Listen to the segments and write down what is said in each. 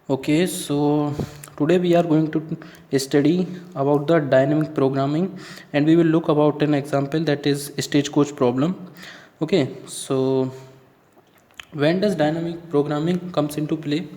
Okay, so today we are going to study about the dynamic programming, and we will look about an example that is stagecoach problem. Okay, so when does dynamic programming comes into play?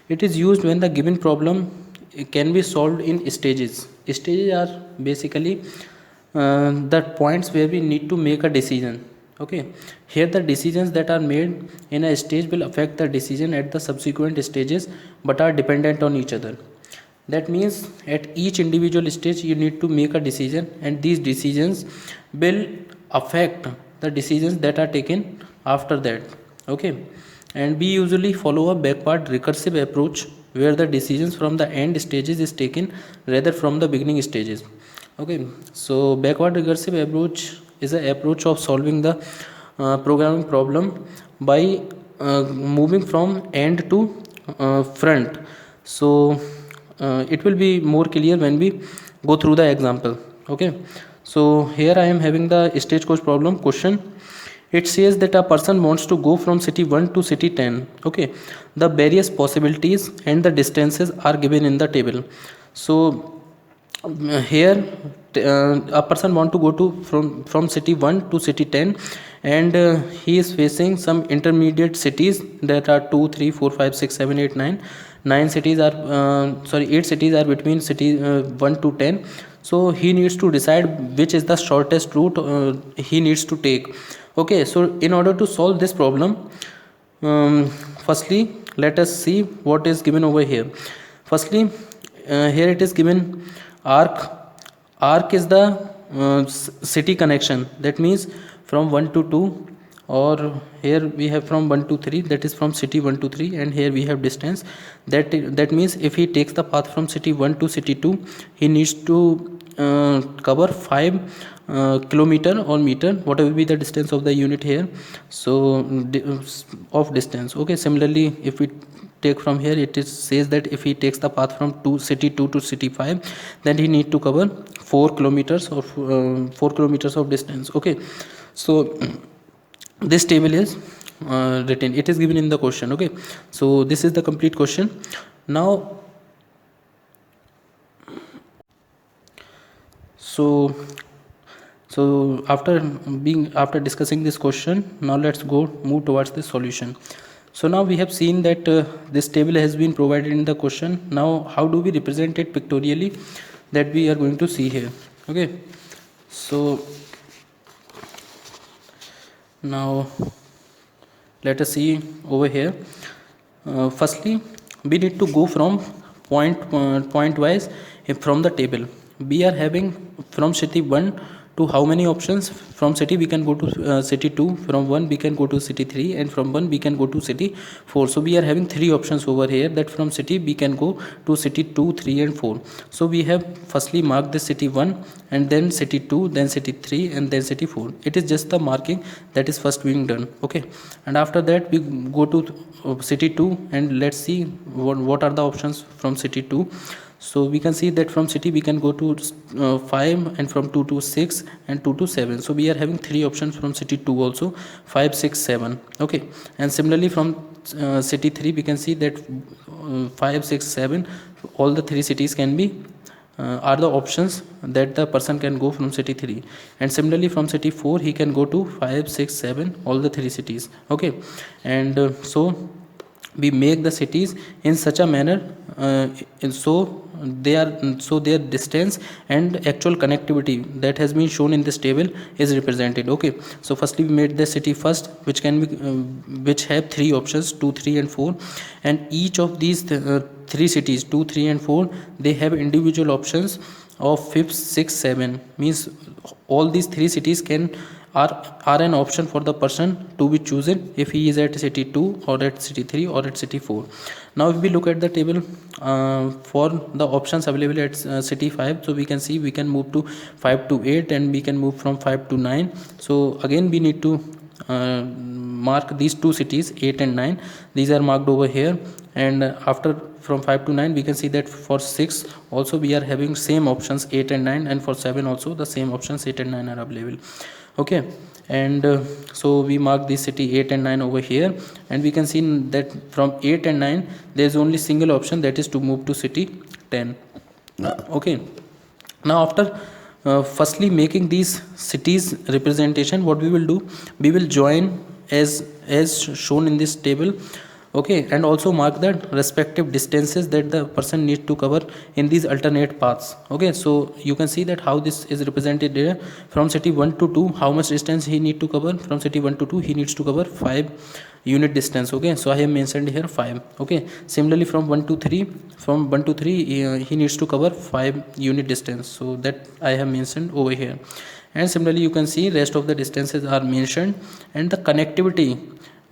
It is used when the given problem can be solved in stages. Stages are basically the points where we need to make a decision. Okay, here the decisions that are made in a stage will affect the decision at the subsequent stages but are dependent on each other. That means at each individual stage you need to make a decision, and these decisions will affect the decisions that are taken after that. Okay, and we usually follow a backward recursive approach where the decisions from the end stages is taken rather from the beginning stages. Okay, so backward recursive approach is an approach of solving the programming problem by moving from end to front. So it will be more clear when we go through the example. Okay, so here I am having the stagecoach problem question. It says that a person wants to go from city 1 to city 10. Okay, the various possibilities and the distances are given in the table. So here a person want to go to from city 1 to city 10, and he is facing some intermediate cities that are 2 3 4 5 6 7 8 9. 9 cities are 8 cities are between city 1 to 10. So he needs to decide which is the shortest route he needs to take. Okay, so in order to solve this problem, firstly let us see what is given over here. Firstly, here it is given arc is the city connection. That means from 1 to 2, or here we have from 1 to 3, that is from city 1 to 3, and here we have distance. That means if he takes the path from city 1 to city 2, he needs to cover 5 kilometer or meter, whatever will be the distance of the unit here. So of distance. Okay, similarly if we take from here, it is says that if he takes the path from city 2 to city 5, then he need to cover 4 kilometers or 4 kilometers of distance. Okay, so this table is written, it is given in the question. Okay, so this is the complete question. Now so after discussing this question, now let's go move towards the solution. So now we have seen that this table has been provided in the question. Now how do we represent it pictorially, that we are going to see here. Okay, so now let us see over here. Firstly we need to go from point wise from the table. We are having from city 1 to how many options? From city we can go to city 2, from 1 we can go to city 3, and from 1 we can go to city 4. So we are having 3 options over here, that from city we can go to city 2, 3 and 4. So we have firstly marked the city 1, and then city 2, then city 3, and then city 4. It is just the marking that is first being done. Okay, and after that we go to city 2, and let's see what are the options from city 2. So we can see that from city we can go to 5, and from 2 to 6, and 2 to 7. So we are having 3 options from city 2 also, 5 6 7. Okay, and similarly from city 3 we can see that 5 6 7, all the 3 cities can be are the options that the person can go from city 3. And similarly from city 4 he can go to 5 6 7, all the 3 cities. Okay, and so we make the cities in such a manner so their distance and actual connectivity that has been shown in this table is represented. Okay, so firstly we made the city first, which can be which have 3 options, 2 3 and 4, and each of these 3 cities 2 3 and 4, they have individual options of 5 6 7. Means all these 3 cities are an option for the person to be chosen if he is at city 2 or at city 3 or at city 4. Now if we look at the table for the options available at city 5, so we can see we can move to 5 to 8, and we can move from 5 to 9. So again we need to mark these 2 cities 8 and 9. These are marked over here, and after from 5 to 9 we can see that for 6 also we are having same options 8 and 9, and for 7 also the same options 8 and 9 are available. Okay, and so we mark the city 8 and 9 over here, and we can see that from 8 and 9 there is only single option, that is to move to city 10. Okay, now after firstly making these cities representation, what we will do, we will join as shown in this table. Okay, and also mark the respective distances that the person needs to cover in these alternate paths. Okay, so you can see that how this is represented here. From city 1 to 2, how much distance he need to cover? From city 1 to 2 he needs to cover 5 unit distance. Okay, so I have mentioned here 5. Okay, similarly from 1 to 3, from 1 to 3 he needs to cover 5 unit distance, so that I have mentioned over here. And similarly you can see rest of the distances are mentioned, and the connectivity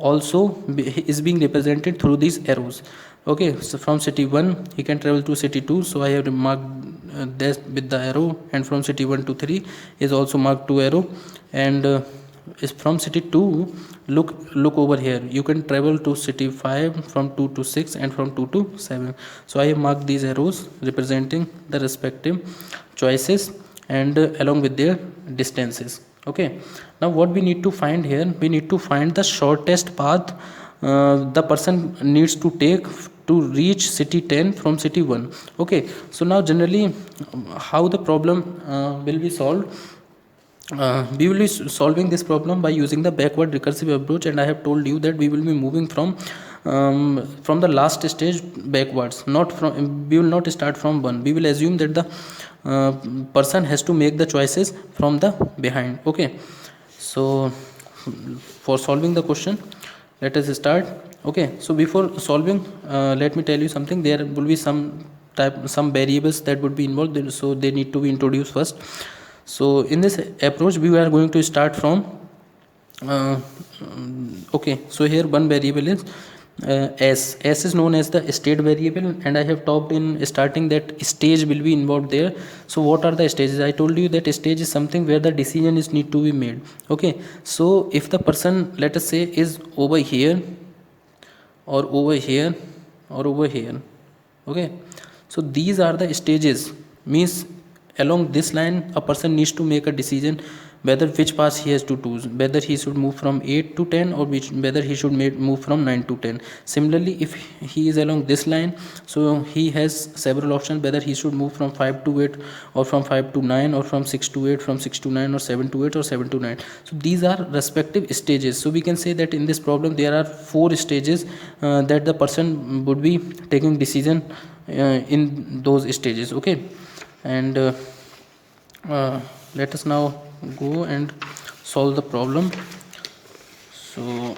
also is being represented through these arrows. Okay, so from city 1 he can travel to city 2, so I have marked this with the arrow, and from city 1 to 3 is also marked 2 arrow, and is from city 2, look over here, you can travel to city 5 from 2 to 6 and from 2 to 7. So I have marked these arrows representing the respective choices and along with their distances. Okay, now what we need to find here, we need to find the shortest path the person needs to take to reach city 10 from city 1. Okay, so now generally how the problem will be solved, we will be solving this problem by using the backward recursive approach, and I have told you that we will be moving from the last stage backwards, not from, we will not start from 1, we will assume that the person has to make the choices from the behind. Okay, so for solving the question, let us start. Okay, so before solving, let me tell you something, there will be some variables that would be involved, so they need to be introduced first. So in this approach we are going to start from okay, so here one variable is s is known as the state variable, and I have talked in starting that stage will be involved there. So what are the stages? I told you that stage is something where the decision is need to be made. Okay, so if the person, let us say, is over here or over here or over here, okay, so these are the stages, means along this line a person needs to make a decision whether which path he has to choose, whether he should move from 8 to 10 or whether he should move from 9 to 10. Similarly, if he is along this line, so he has several options whether he should move from 5 to 8 or from 5 to 9 or from 6 to 8, from 6 to 9 or 7 to 8 or 7 to 9. So these are respective stages. So we can say that in this problem there are 4 stages that the person would be taking decision in those stages. Okay, and let us now go and solve the problem. So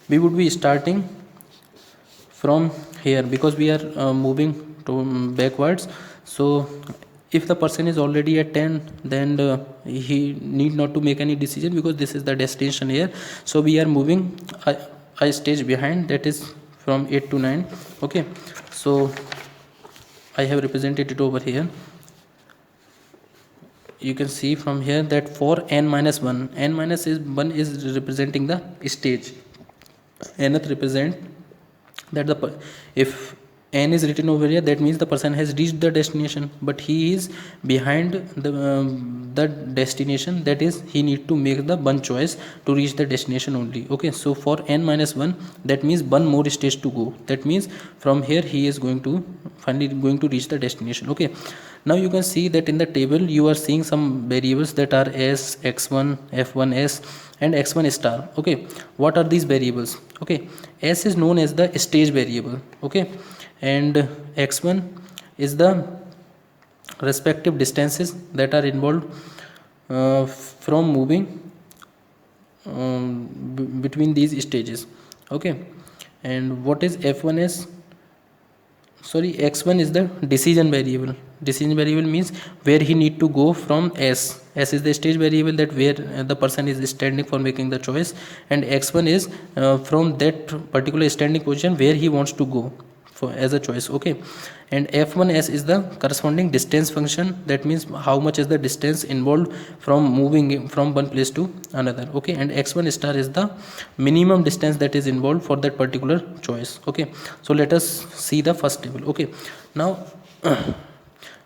we would be starting from here because we are moving to backwards. So if the person is already at 10, then he need not to make any decision because this is the destination here. So we are moving a stage behind, that is from 8 to 9. Okay, so I have represented it over here. You can see from here that for n minus 1, n minus 1 is representing the stage, nth represent that the, if n is written over here, that means the person has reached the destination, but he is behind the destination, that is he need to make the one choice to reach the destination only. Okay, so for n minus 1, that means one more stage to go, that means from here he is finally going to reach the destination. Okay, now you can see that in the table you are seeing some variables that are s, x1, f1s and x1 star. Okay, what are these variables? Okay, s is known as the stage variable. Okay, and x1 is the respective distances that are involved from moving between these stages. Okay, and what is f1s? Sorry, x1 is the decision variable. Decision variable means where he need to go from s. S is the stage variable, that where the person is standing for making the choice, and x1 is from that particular standing position where he wants to go for as a choice. Okay, and f1s is the corresponding distance function, that means how much is the distance involved from moving from one place to another. Okay, and x1 star is the minimum distance that is involved for that particular choice. Okay, so let us see the first table. Okay, now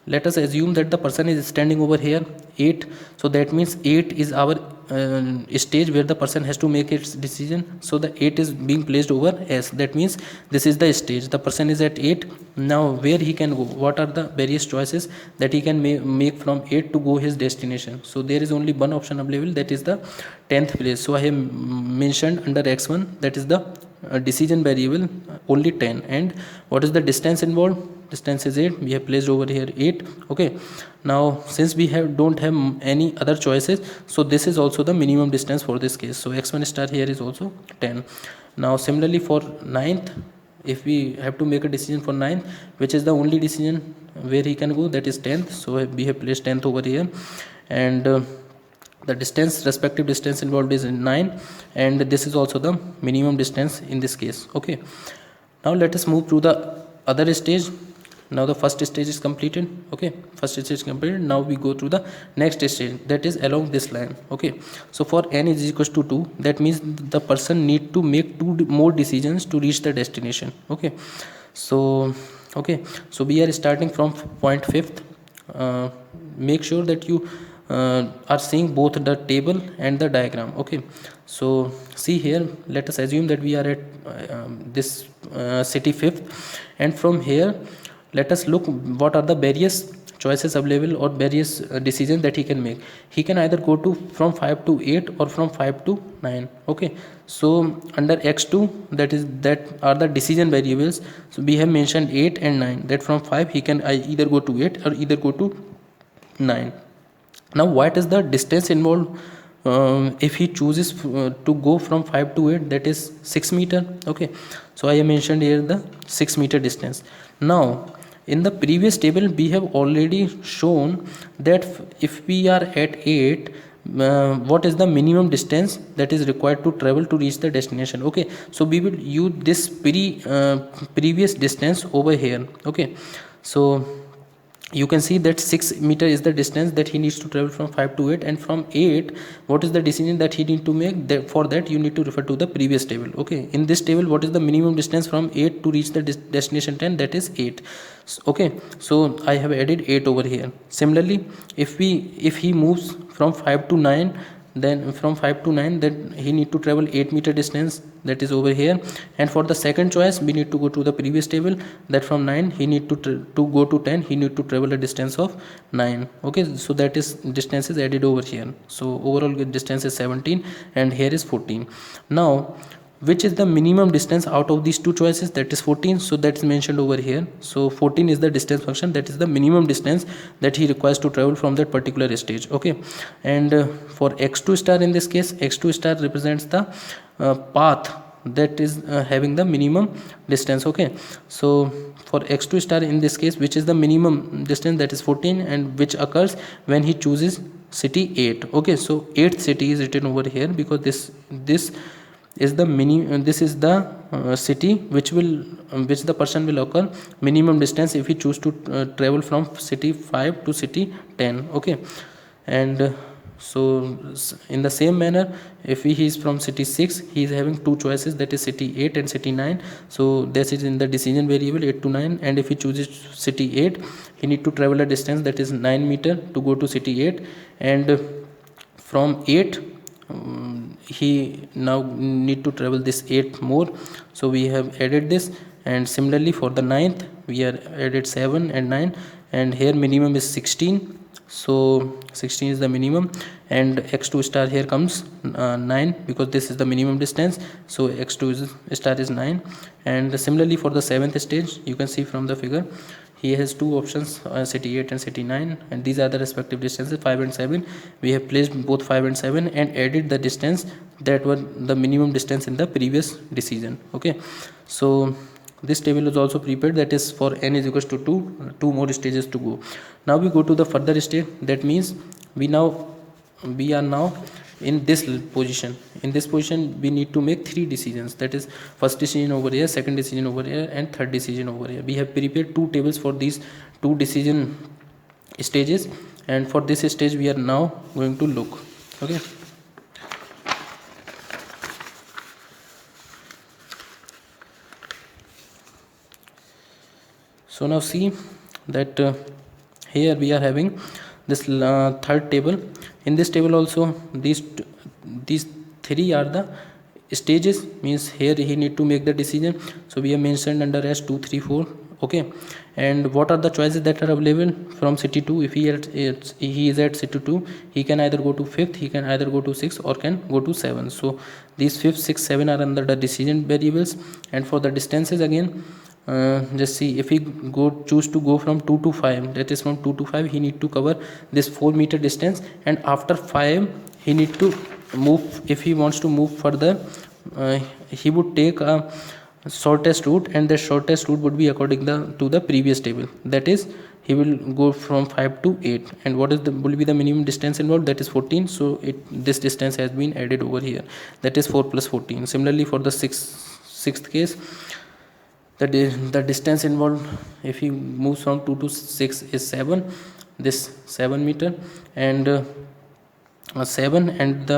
let us assume that the person is standing over here 8, so that means 8 is our stage where the person has to make its decision. So the 8 is being placed over S, that means this is the stage, the person is at 8. Now where he can go, what are the various choices that he can make from 8 to go his destination? So there is only one option available, that is the 10th place. So I have mentioned under x1, that is the decision variable only 10. And what is the distance involved? Distance is 8, we have placed over here 8. Okay, now since we don't have any other choices, so this is also the minimum distance for this case. So x1 star here is also 10. Now similarly for 9th, if we have to make a decision for 9th, which is the only decision where he can go, that is 10th. So we have placed 10th over here, and the distance, respective distance involved is 9, and this is also the minimum distance in this case. Okay, now let us move to the other stage. Now the first stage is completed. Okay, first stage is completed. Now we go to the next stage, that is along this line. Okay, so for n is equals to 2, that means the person need to make 2 more decisions to reach the destination. Okay, so we are starting from point 5th. Make sure that you are seeing both the table and the diagram. Okay, so see here, let us assume that we are at this city 5th, and from here let us look what are the various choices available or various decisions that he can make. He can either go to from 5 to 8 or from 5 to 9. Okay, so under x2, that are the decision variables. So we have mentioned 8 and 9, that from 5 he can either go to 8 or either go to 9. Now what is the distance involved if he chooses to go from 5 to 8, that is 6 meter. Okay, so I have mentioned here the 6 meter distance. Now in the previous table we have already shown that if we are at 8, what is the minimum distance that is required to travel to reach the destination. Okay, so we will use this previous distance over here. Okay, so you can see that 6 meter is the distance that he needs to travel from 5 to 8, and from 8 what is the decision that he need to make. That for that you need to refer to the previous table. Okay, in this table what is the minimum distance from 8 to reach the destination 10, that is 8. Okay, so I have added 8 over here. Similarly, if he moves from 5 to 9, then from 5 to 9, then he need to travel 8 meter distance, that is over here. And for the second choice we need to go to the previous table, that from 9 he need to go to 10, he need to travel a distance of 9. Okay, so that is distance is added over here. So overall distance is 17, and here is 14. Now which is the minimum distance out of these two choices, that is 14. So that is mentioned over here. So 14 is the distance function, that is the minimum distance that he requires to travel from that particular stage. Okay, and for x2 star, in this case x2 star represents the path that is having the minimum distance. Okay, so for x2 star in this case, which is the minimum distance, that is 14, and which occurs when he chooses city 8. Okay, so 8th city is written over here because this is the this is the city which the person will occur minimum distance if he choose to travel from city 5 to city 10. Okay, and so in the same manner, if he is from city 6, he is having two choices, that is city 8 and city 9. So this is in the decision variable 8 to 9, and if he chooses city 8, he need to travel a distance that is 9 meter to go to city 8, and from 8 he now need to travel this 8 more. So we have added this, and similarly for the 9th we are added 7 and 9, and here minimum is 16. So 16 is the minimum, and x2 star here comes 9 because this is the minimum distance. So x2 star is 9, and similarly for the 7th stage, you can see from the figure he has two options, city 8 and city 9, and these are the respective distances 5 and 7. We have placed both 5 and 7 and added the distance that were the minimum distance in the previous decision. Okay, so this table is also prepared, that is for n is equals to 2 more stages to go. Now we go to the further stage, that means we are now in this position. In this position we need to make 3 decisions, that is first decision over here, second decision over here, and third decision over here. We have prepared 2 tables for these 2 decision stages, and for this stage we are now going to look. Okay, so now see that here we are having this third table. In this table also these three are the stages, means here he need to make the decision. So we have mentioned under S 2 3 4. Okay, and what are the choices that are available from city 2? If he is at city 2, he can either go to 5th, he can either go to 6, or can go to 7. So these 5, 6, 7 are under the decision variables. And for the distances again, just see, if he choose to go from 2 to 5, that is from 2 to 5 he need to cover this 4-meter distance, and after 5 he need to move. If he wants to move further, he would take a shortest route, and the shortest route would be according to the previous table, that is he will go from 5 to 8. And what is the will be the minimum distance involved? That is 14. So this distance has been added over here, that is 4 plus 14. Similarly for the sixth case, the distance involved if he moves from 2 to 6 is 7, this 7 meter, and 7, and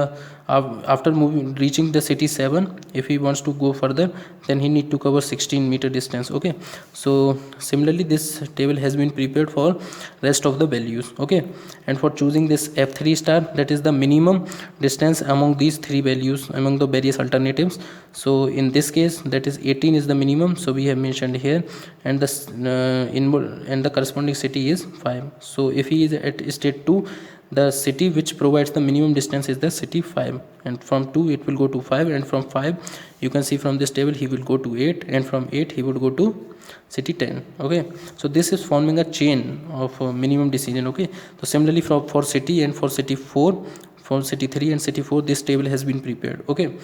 after reaching the city 7, if he wants to go further, then he need to cover 16-meter distance. Okay, so similarly this table has been prepared for rest of the values. Okay, and for choosing this F3 star, that is the minimum distance among these three values, among the various alternatives. So in this case, that is 18 is the minimum, so we have mentioned here, and the corresponding city is 5. So if he is at state 2, the city which provides the minimum distance is the city 5, and from 2 it will go to 5, and from 5 you can see from this table he will go to 8, and from 8 he would go to city 10. Okay, so this is forming a chain of minimum decision. Okay, so similarly for city and for city 4, for city 3 and city 4, this table has been prepared. Okay,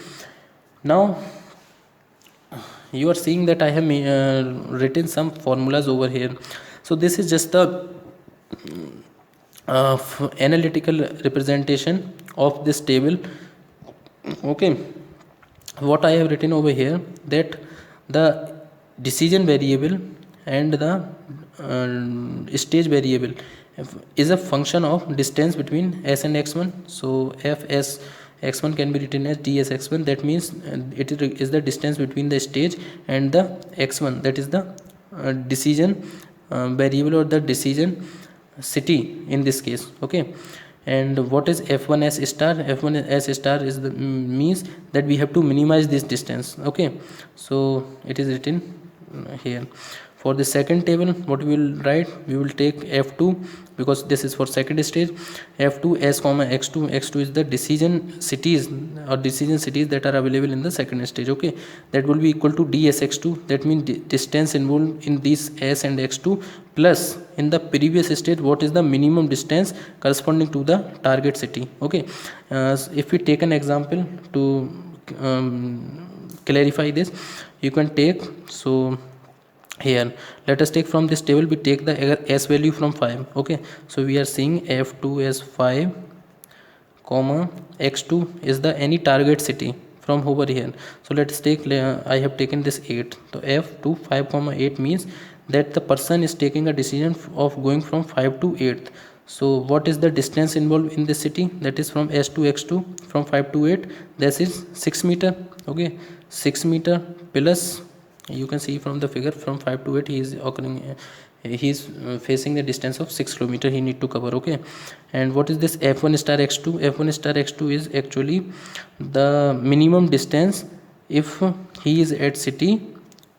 now you are seeing that I have written some formulas over here. So this is just the analytical representation of this table. Okay, what I have written over here, that the decision variable and the stage variable is a function of distance between s and x1. So fs x1 can be written as ds x1, that means it is the distance between the stage and the x1, that is the decision variable or the decision city in this case. Okay, and what is f1s star? F1s star is the means that we have to minimize this distance. Okay, so it is written here. For the second table, what we will write, we will take f2, because this is for second stage, f2 s comma x2. X2 is the decision cities or decision cities that are available in the second stage. Okay, that will be equal to dsx2, that means distance involved in these s and x2, plus in the previous stage what is the minimum distance corresponding to the target city. Okay, if we take an example to clarify this, you can take, so here let us take from this table, we take the s value from 5. Okay, so we are seeing f2 as 5 comma x2 is the any target city from over here. So let's take, I have taken this 8, so f2 5 comma 8 means that the person is taking a decision of going from 5 to 8. So what is the distance involved in this city? That is from s to x2, from 5 to 8, this is 6 meter. Okay, 6 meter plus, you can see from the figure, from 5 to 8 he is occurring, he is facing the distance of 6 kilometer he need to cover. Okay, and what is this f1 star x2? F1 star x2 is actually the minimum distance if he is at city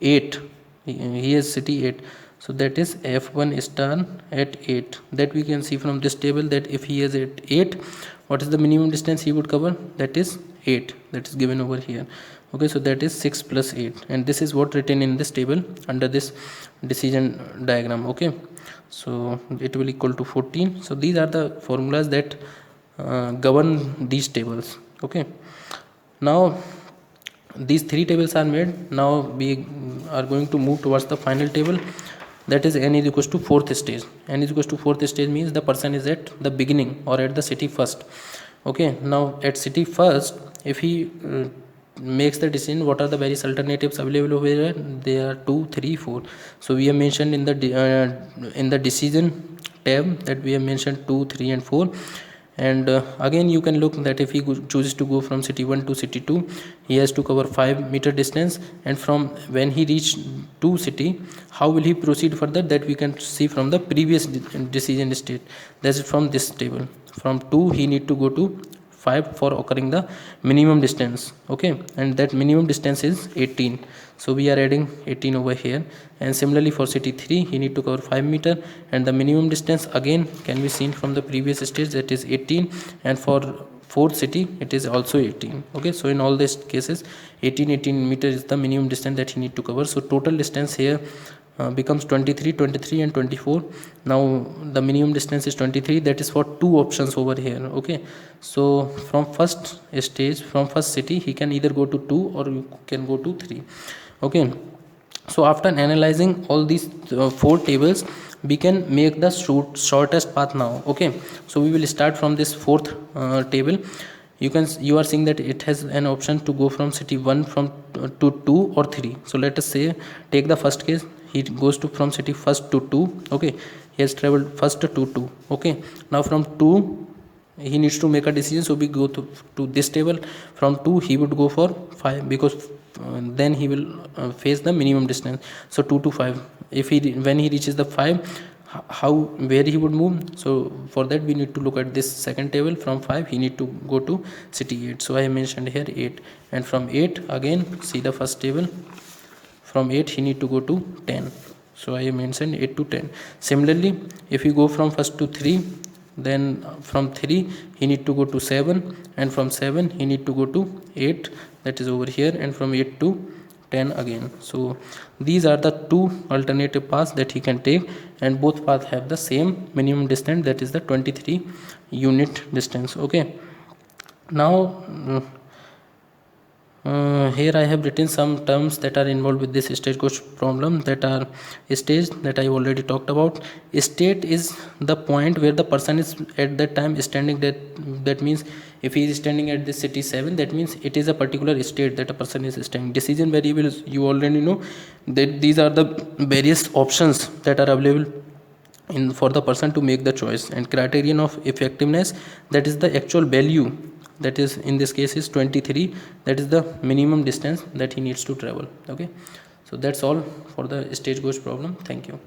8, he is city 8. So that is f1 star at 8, that we can see from this table, that if he is at 8, what is the minimum distance he would cover? That is 8, that is given over here. Okay, so that is 6 plus 8, and this is what written in this table under this decision diagram. Okay, so it will equal to 14. So these are the formulas that govern these tables. Okay, now these three tables are made. Now we are going to move towards the final table, that is n is equals to fourth stage. N is equals to fourth stage means the person is at the beginning or at the city first. Okay, now at city first, if he makes the decision, what are the various alternatives available over here? There are 2, 3, 4. So we have mentioned in the decision tab that we have mentioned 2, 3 and 4, And again you can look that if he chooses to go from city 1 to city 2, he has to cover 5 meter distance, and from when he reached to city, how will he proceed further, that we can see from the previous decision state. That's from this table. From 2 he need to go to 5 for occurring the minimum distance. Okay, and that minimum distance is 18, so we are adding 18 over here. And similarly for city 3 he need to cover 5 meter, and the minimum distance again can be seen from the previous stage, that is 18. And for fourth city it is also 18. Okay, so in all these cases 18 meter is the minimum distance that he need to cover. So total distance here becomes 23 and 24. Now the minimum distance is 23, that is for two options over here. Okay, so from first stage, from first city, he can either go to 2 or you can go to 3. Okay, so after analyzing all these 4 tables, we can make the shortest path now. Okay, so we will start from this fourth table. You are seeing that it has an option to go from city 1 to 2 or 3. So let us say, take the first case, he goes to from city first to 2. Okay, he has traveled first to 2. Okay, now from 2 he needs to make a decision, so we go to this table. From 2 he would go for 5, because then he will face the minimum distance. So 2 to 5, if he when he reaches the 5, how where he would move. So for that we need to look at this second table. From 5 he need to go to city 8, so I mentioned here 8. And from 8 again, see the first table, from 8 he need to go to 10, so I mentioned 8 to 10. Similarly, if you go from first to 3, then from 3 he need to go to 7, and from 7 he need to go to 8, that is over here, and from 8 to 10 again. So these are the two alternative paths that he can take, and both paths have the same minimum distance, that is the 23 unit distance. Okay, now here I have written some terms that are involved with this stagecoach problem, that are stage, that I already talked about. State is the point where the person is at that time standing. That means if he is standing at this city 7, that means it is a particular state that a person is staying. Decision variables, you already know that these are the various options that are available for the person to make the choice. And criterion of effectiveness, that is the actual value, that is in this case is 23, that is the minimum distance that he needs to travel. Okay, so that's all for the stagecoach problem. Thank you.